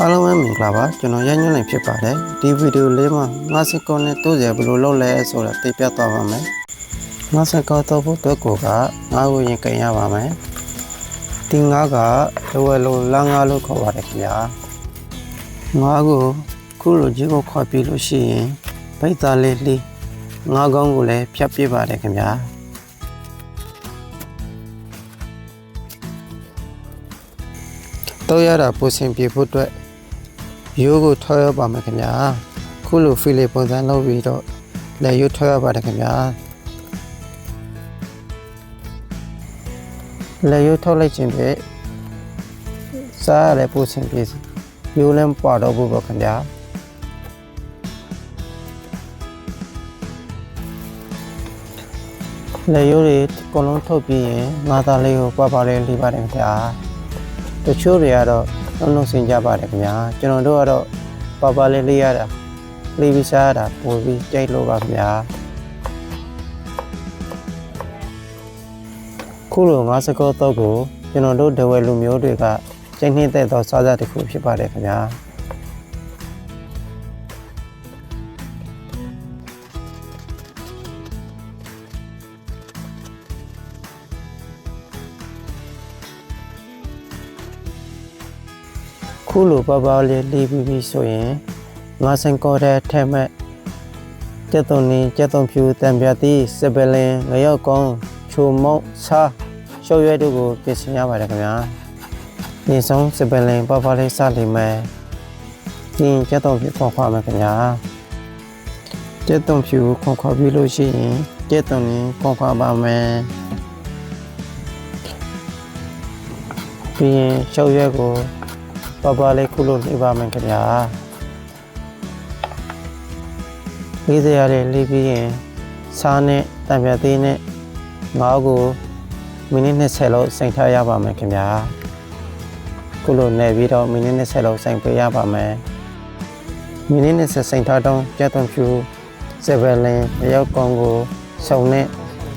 အားလုံးပဲမင်္ဂလာပါကျွန်တော်ရညွှန်းနိုင်ဖြစ်ပါတယ်ဒီဗီဒီယိုလေးမှာငါးစကောနဲ့တိုးစရာဘယ်လိုလုပ်လဲဆိုတာသိပြသွားပါမယ်ငါးစကောတော့ဖို့အတွက်ကိုကငါးကိုရင်ကင်ရပါမယ်ဒီငါးကတဝက်လုံးလငါးလို့ခေါ်ပါတယ်ခင်ဗျာငါးကိုခုလိုကြီးကိုခွာပြလို့ရှိရင်ဗိတ်သားလေးလေးငါးကောင်းကိုလည်းဖြတ်ပြပါတယ်ခင်ဗျာတော့ရတာပိုစင်ပြဖို့အတွက်ရိုးကိုထောက်ရပါမယ်ခင်ဗျာခုလိုဖီလီပုံစံလုပ်ပြီးတော့လက်ရိုးထောက်ရပါတယ်ခင်ဗျာလက်ရိုးထောက်လိုက်ခြင်းဖြင့်စားရတဲ့ပိုစင်ပြရိုးလည်းပါတော့ဘူးပေါ့ခင်ဗျာလက်ရိုးတွေအကုန်လုံးထုတ်ပြီးရင်ငါးသားလေးကိုပွားပွားလေးလှီးပါတယ်ခင်ဗျာတချို့တွေကတော့လုံးစင်ကြပါတယ်ခင်ဗျာကျွန်တော်တို့ကတော့ပွားပွားလေးလှီးရတာလှီးပြီးစားရတာပိုပြီးကြိုက်လို့ပါခင်ဗျာခုလိုငါးစကောတော့ကိုကျွန်တော်တို့ဒဝဲလူမျိုးတွေကကျင်းနှင်းတဲ့သောစားစားတစ်ခုဖြစ်ပါတယ်ခင်ဗျာခုလိုပပလေးလေးပြီးဆိုရင်ငါးစင်ကောတဲ့ထဲမဲ့ကျက်သွန်နေကျက်သွန်ဖြူတံပြတိစပလင်ငရောက်ကောင်းချိုမုံဆာရှော့ရွဲတို့ကိုပြင်ဆင်ရပါတယ်ခင်ဗျာဒီဆုံးစပလင်ပပလေးစလိမ့်မယ်ဒီကျက်သွန်ဖြူခွန်ခွာမယ်ခင်ဗျာကျက်သွန်ဖြူခွန်ခွာပြီးလို့ရှိရင်ကျက်သွန်နေခွန်ခွာပါမယ်ပြီးရင်ရှော့ရွဲကိုပပလေးခုလိုလေးပါမယ်ခင်ဗျာလေးစရာလေးပြီးရင်စားနဲ့တံပြသေးနဲ့ငါးကိုမိနစ်20လောက်စိမ်ထားရပါမယ်ခင်ဗျာခုလိုနေပြီးတော့မိနစ်20လောက်စိမ်ပေးရပါမယ်မိနစ်20စိမ်ထားတော့ကျက်သွန်ဖြူစပယ်လင်မရောက်ကောင်းကိုစုံနဲ့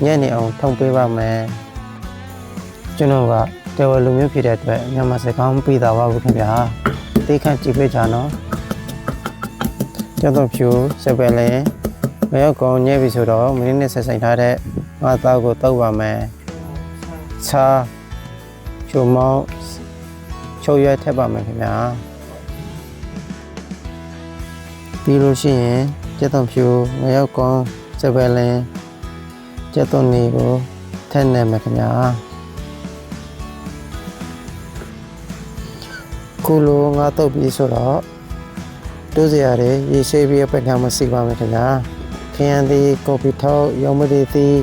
ညံ့နေအောင်ထုံပေးပါမယ်ကျွန်တော်ကတဲဝလူမျိုးဖြစ်တဲ့အတွက်မြန်မာစကားမပြီးတာပါဘူးခင်ဗျာသိခန့်ကြည့်ပေးကြနော်ကျက်သွန်ဖြူစပယ်လင်မရောက်ကောင်းညဲ့ပြီဆိုတော့မိနစ်20စိမ်ထားတဲ့ငါးသားကိုတောက်ပါမယ်ချာချိုမောင်းချိုရွက်ထည့်ပါမယ်ခင်ဗျာပြီးလို့ရှိရင်ကျက်သွန်ဖြူငရောက်ကောင်းစပယ်လင်ကျက်သွန်နေကိုထည့်နေမယ်ခင်ဗျာခုလိုငါတုတ်ပြီးဆိုတော့တိုးစရာတွေရေရှိပြီးပထမစီပါမယ်ခင်ဗျာခရမ်းသည်ကော်ဖီထောက်ရောင်မဒီသည်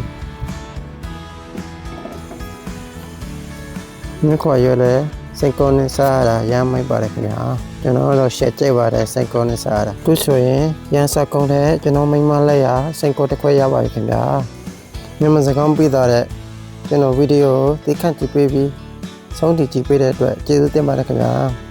မြခွာရွယ်လဲစိတ်ကောနဲ့စားရတာရမ်းမိုက်ပါတယ်ခင်ဗျာကျွန်တော်တော့ရှက်ကြိုက်ပါတယ်စိတ်ကောနဲ့စားရတာသူဆိုရင်ရန်စားကောင်းတဲ့ကျွန်တော်မိမလက်ရစိတ်ကောတစ်ခွက်ရပါပြီခင်ဗျာမြန်မာစကားပြီးသားတဲ့ကျွန်တော်ဗီဒီယိုသိခန့်ကြည့်ပေးပြီးဆုံးဖြတ်ကြည့်ပေးတဲ့အတွက်ကျေးဇူးတင်ပါတယ်ခင်ဗျာ